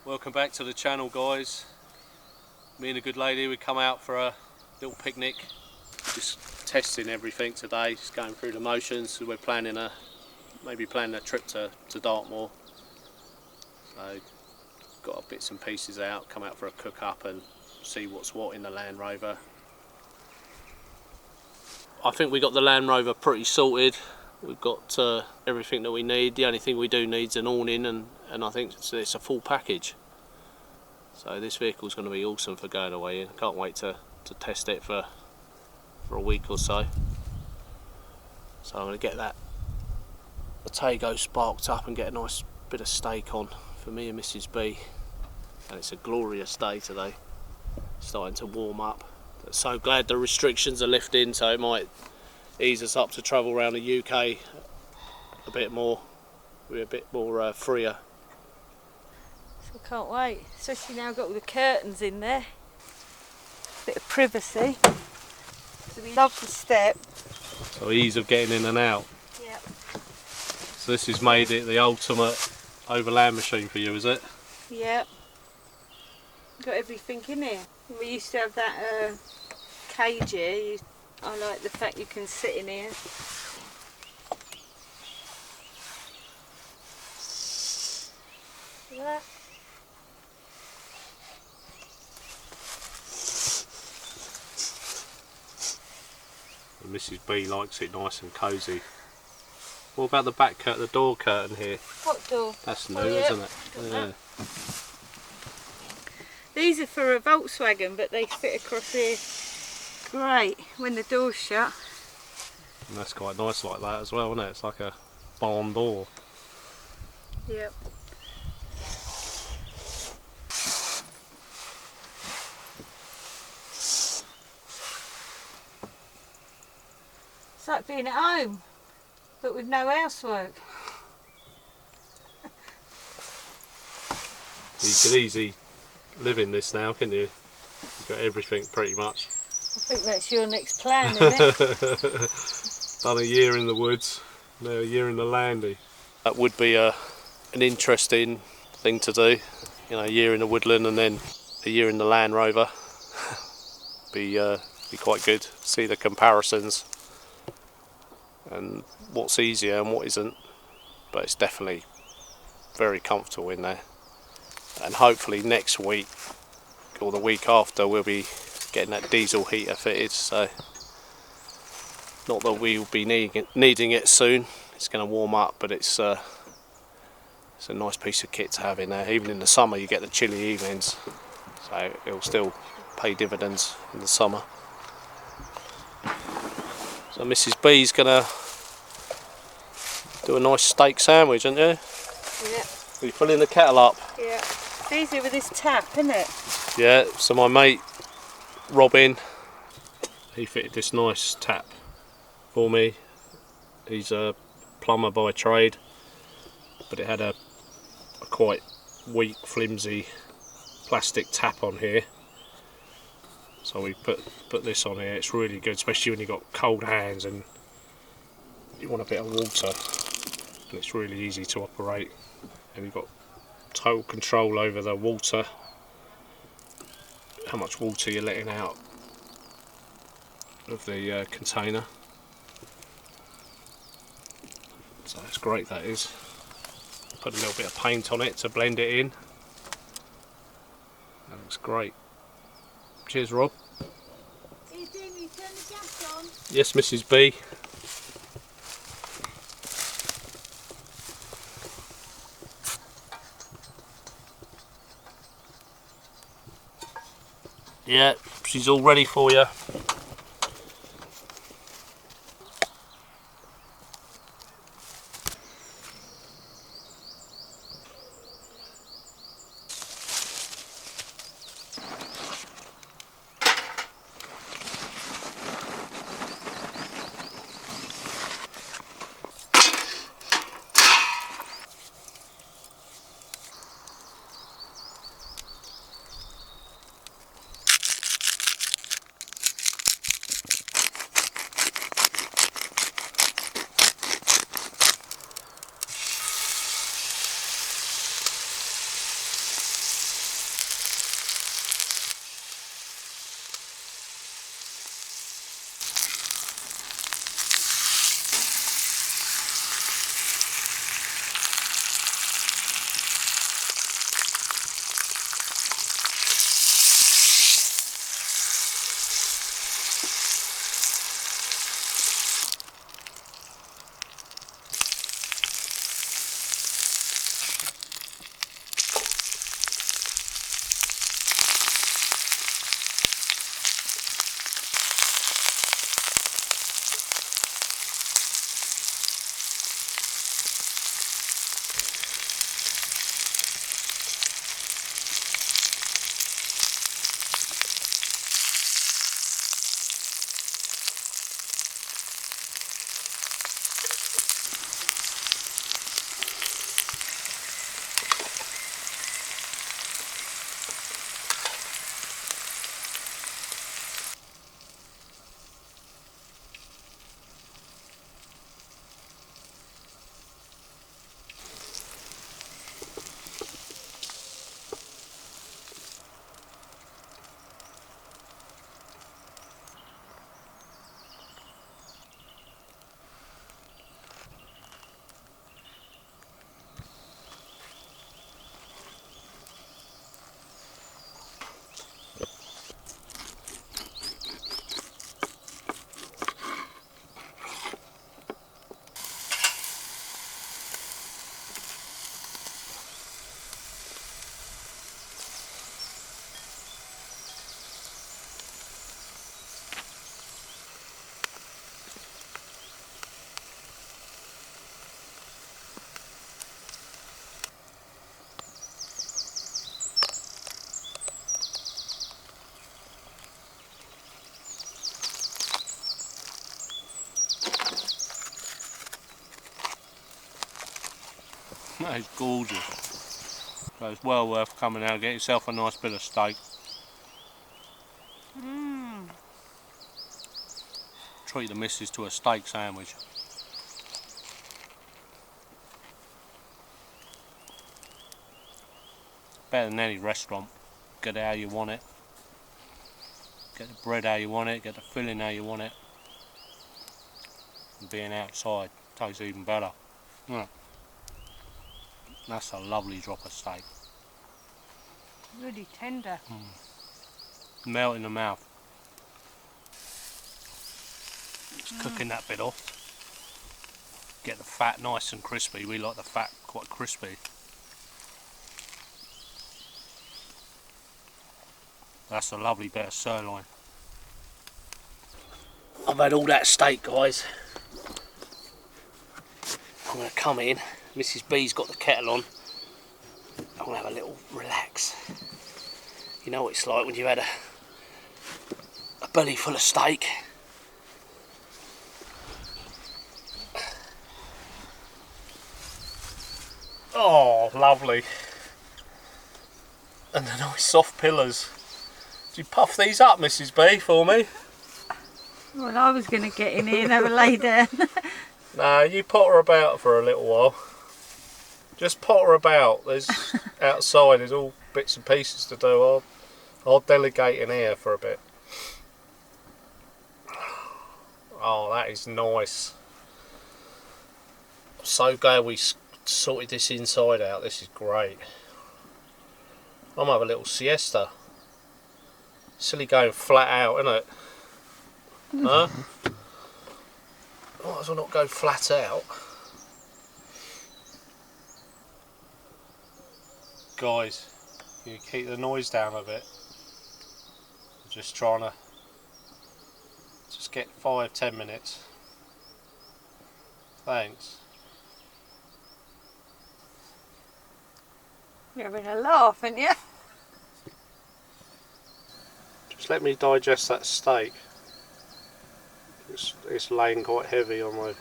Welcome back to the channel, guys. Me and a good lady, we come out for a little picnic, just testing everything today, just going through the motions. So we're planning maybe planning a trip to Dartmoor. So got our bits and pieces out, come out for a cook up and see what's what in the Land Rover. I think we got the Land Rover pretty sorted. We've got everything that we need. The only thing we do need is an awning, and I think it's a full package. So this vehicle's going to be awesome for going away in. Can't wait to test it for a week or so. So I'm going to get that Atago sparked up and get a nice bit of steak on for me and Mrs B. And it's a glorious day today. Starting to warm up. So glad the restrictions are lifting, so it might ease us up to travel around the UK a bit more. We're a bit more freer. So I can't wait, especially now I've got all the curtains in there. Bit of privacy. So we love the step. So ease of getting in and out. Yep. So this has made it the ultimate Overland machine for you, is it? Yep. Got everything in here. We used to have that cage here. I like the fact you can sit in here. Yeah. And Mrs B likes it nice and cosy. What about the back curtain, the door curtain here? What door? That's new, yeah. isn't it? Yeah. These are for a Volkswagen, but they fit across here great when the door's shut. And that's quite nice like that as well, isn't it? It's like a barn door. Yep. It's like being at home, but with no housework. You could easily live in this now, couldn't you? You've got everything pretty much. I think that's your next plan, isn't it? Done a year in the woods, now a year in the landy. That would be an interesting thing to do. You know, a year in the woodland and then a year in the Land Rover. be quite good. See the comparisons and what's easier and what isn't. But it's definitely very comfortable in there. And hopefully next week or the week after we'll be getting that diesel heater fitted, so not that we'll be needing it soon. It's going to warm up, but it's a nice piece of kit to have in there. Even in the summer you get the chilly evenings, so it'll still pay dividends in the summer. So Mrs B's going to do a nice steak sandwich, aren't you? Yeah. Are you filling the kettle up? Yeah. It's easy with this tap, isn't it? Yeah, so my mate Robin, he fitted this nice tap for me. He's a plumber by trade, but it had a quite weak, flimsy plastic tap on here. So we put this on here. It's really good, especially when you've got cold hands and you want a bit of water. And it's really easy to operate. And you've got total control over the water, how much water you're letting out of the container. So that's great, that is. Put a little bit of paint on it to blend it in. That looks great. Cheers, Rob. Hey Jamie, turn the gas on. Yes, Mrs B. Yeah, she's all ready for you. That is gorgeous. So it's well worth coming out, get yourself a nice bit of steak. Treat the missus to a steak sandwich. Better than any restaurant. Get it how you want it. Get the bread how you want it, get the filling how you want it. And being outside tastes even better. Yeah. That's a lovely drop of steak. Really tender. Melt in the mouth. Just cooking that bit off. Get the fat nice and crispy. We like the fat quite crispy. That's a lovely bit of sirloin. I've had all that steak, guys. I'm going to come in. Mrs. B's got the kettle on. I'm going to have a little relax. You know what it's like when you've had a belly full of steak. Oh, lovely. And the nice soft pillars. Do you puff these up, Mrs. B, for me? Well, I was going to get in here and have a lay down. Nah, you potter about for a little while. Just potter about. There's outside, there's all bits and pieces to do. I'll delegate in here for a bit. Oh, that is nice. I'm so glad we sorted this inside out. This is great. I might have a little siesta. Silly going flat out, isn't it? Huh? Might as well not go flat out. Guys, can you keep the noise down a bit? I'm just trying to just get 5-10 minutes. Thanks. You're having a laugh, aren't you? Just let me digest that steak. It's laying quite heavy on my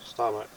stomach.